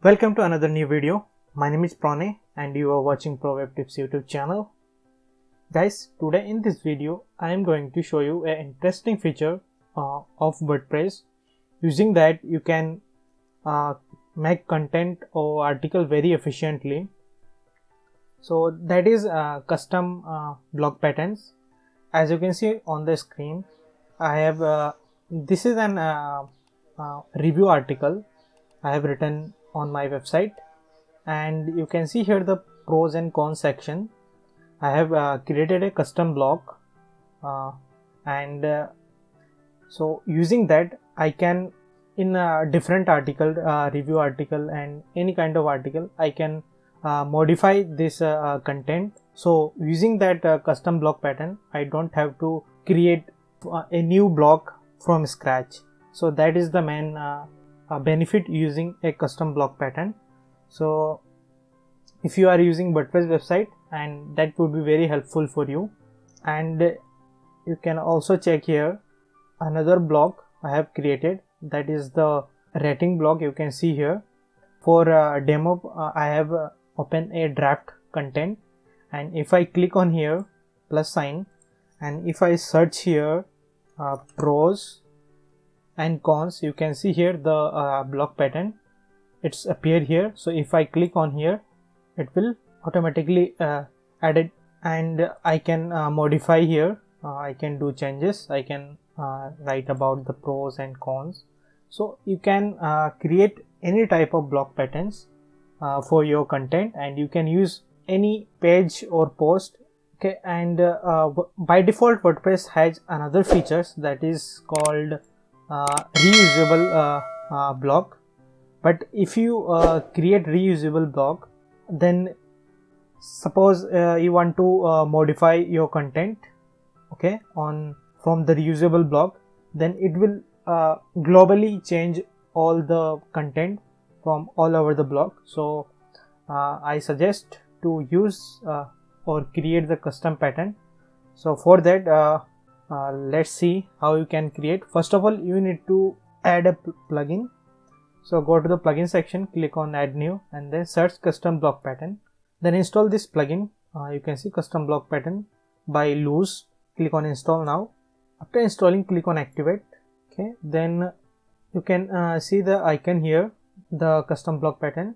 Welcome to another new video. My name is Pranay and you are watching PROWEBTIPS YouTube channel. Guys, today in this video I am going to show you an interesting feature of WordPress. Using that you can make content or article very efficiently. So that is custom block patterns. As you can see on the screen, I have this is an review article I have written on my website, and you can see here the pros and cons section. I have created a custom block and so using that I can, in a different article, review article and any kind of article, I can modify this content. So using that custom block pattern, I don't have to create a new block from scratch. So that is the main benefit using a custom block pattern. So if you are using WordPress website, and that would be very helpful for you. And you can also check here another block I have created, that is the rating block. You can see here for demo I have opened a draft content, and if I click on here plus sign, and if I search here pros and cons, you can see here the block pattern, it's appear here. So if I click on here, it will automatically add it, and I can modify here. I can do changes. I can write about the pros and cons. So you can create any type of block patterns for your content, and you can use any page or post. Okay, and by default WordPress has another features that is called reusable block. But if you create reusable block, then suppose you want to modify your content, okay, from the reusable block, then it will globally change all the content from all over the block. So I suggest to use or create the custom pattern. So for that let's see how you can create. First of all, you need to add a plugin. So go to the plugin section, click on add new, and then search custom block pattern. Then install this plugin. You can see custom block pattern by Loose. Click on install now. After installing, click on activate. Okay, then you can see the icon here, the custom block pattern.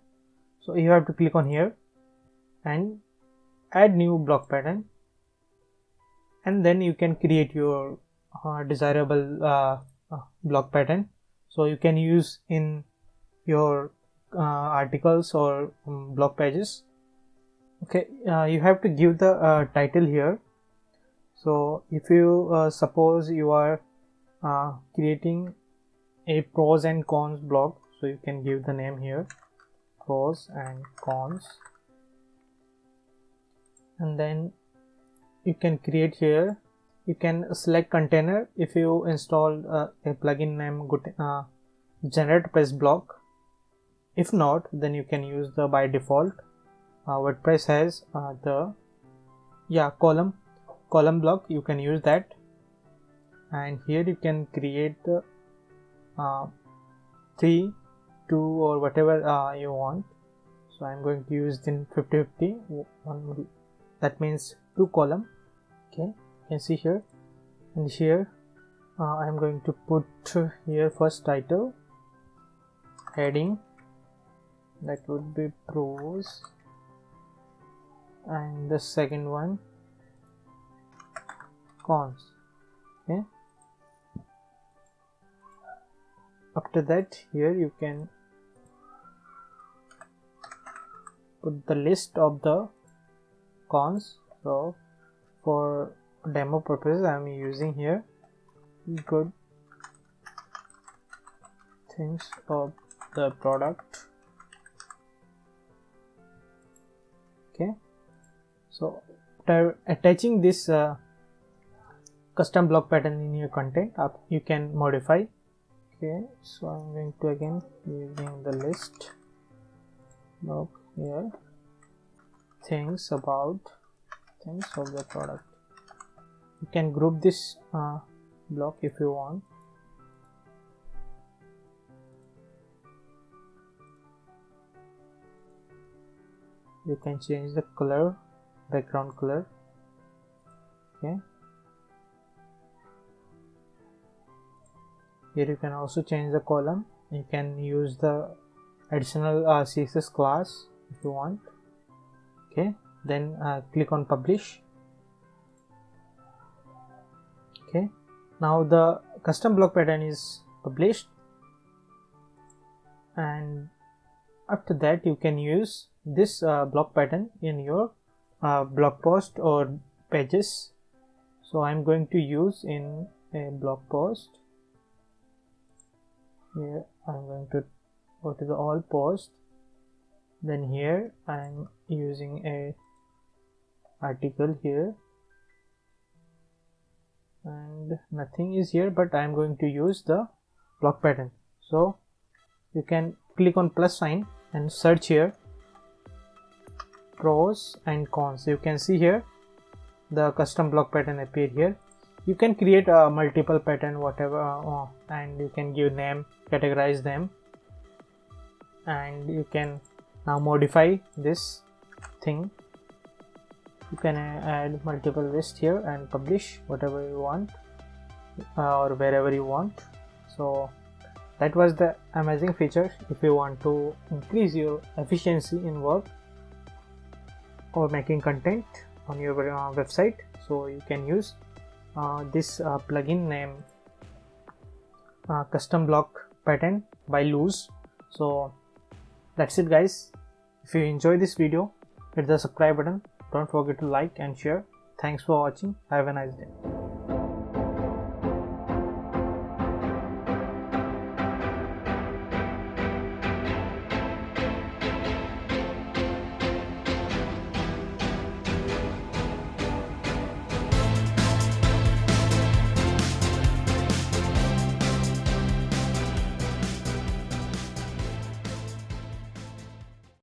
So you have to click on here and add new block pattern, and then you can create your desirable block pattern. So you can use in your articles or blog pages. Okay, you have to give the title here. So if you suppose you are creating a pros and cons blog, so you can give the name here, pros and cons, and then you can create here. You can select container if you install a plugin named generate press block. If not, then you can use the by default WordPress has the column block. You can use that, and here you can create 3, 2 or whatever you want. So I'm going to use in 50-50, that means 2 column. Okay, you can see here, and here I'm going to put here first title, heading, that would be pros, and the second one cons. Okay, after that here you can put the list of the cons. So for demo purpose I am using here good things of the product. Okay, so after attaching this custom block pattern in your content, you can modify. Okay, so I'm going to again using the list block here, things of the product. You can group this block if you want. you can change the color, background color. Okay, here you can also change the column. You can use the additional CSS class if you want. Okay, then click on publish. Okay, now the custom block pattern is published, and after that you can use this block pattern in your blog post or pages. So I'm going to use in a blog post. Here I'm going to go to the all post, then here I'm using a article here, and nothing is here, but I'm going to use the block pattern. So you can click on plus sign and search here pros and cons. You can see here the custom block pattern appear here. You can create a multiple pattern, whatever, and you can give name, categorize them, and you can now modify this thing. You can add multiple list here and publish whatever you want or wherever you want. So that was the amazing feature. If you want to increase your efficiency in work or making content on your website, so you can use this plugin named custom block pattern by Lose. So that's it guys. If you enjoy this video, hit the subscribe button. Don't forget to like and share. Thanks for watching. Have a nice day.